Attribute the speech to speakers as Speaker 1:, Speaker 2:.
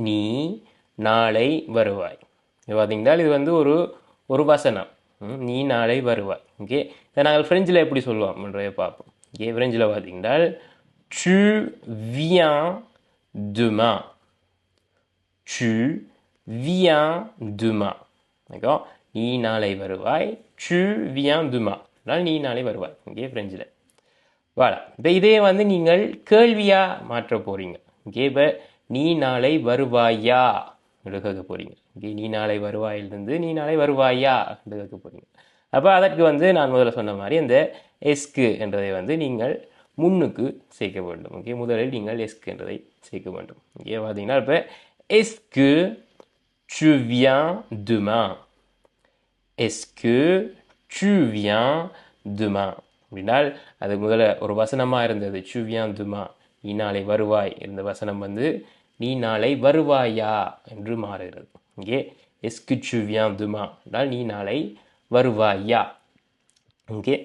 Speaker 1: நீ நாளை வருவாய். இது பார்த்தீங்கன்னா இது வந்து ஒரு வசனம். நீ நாளை வருவாய். ஓகே, இதை நாங்கள் ஃப்ரெஞ்சில் எப்படி சொல்லுவோம்ன்றதை பார்ப்போம். ஓகே, ஃப்ரெஞ்சில் பார்த்தீங்கன்னா tu viens demain. Tu viens demain. D'accord? நீ நாளை வருவாய். tu viens demain. நீ நாளை வருவாய். ஓகே, ஃப்ரெஞ்சில். வாடா, இப்போ இதே வந்து நீங்கள் கேள்வியாக மாற்ற போகிறீங்க. ஓகே, இப்போ நீ நாளை வருவாயா என்று கேட்க போகிறீங்க. ஓகே, நீ நாளை வருவாயிலிருந்து நீ நாளை வருவாயா என்று கேட்க போகிறீங்க. அப்போ அதற்கு வந்து நான் முதல்ல சொன்ன மாதிரி அந்த எஸ்கு என்றதை வந்து நீங்கள் முன்னுக்கு சேர்க்க வேண்டும். ஓகே, முதலில் நீங்கள் எஸ்கு என்றதை சேர்க்க வேண்டும். ஓகே, பார்த்தீங்கன்னா இப்போ எஸ்கு tu viens demain. Est-ce que tu viens demain? அப்படின்னால் அது முதல்ல ஒரு வசனமாக இருந்தது. tu viens demain, நீ நாளை வருவாய். இந்த வசனம் வந்து நீ நாளை வருவாயா என்று மாறுகிறது. இங்கே est-ce que tu viens demain என்றால் நீ நாளை வருவாயா. ஓகே,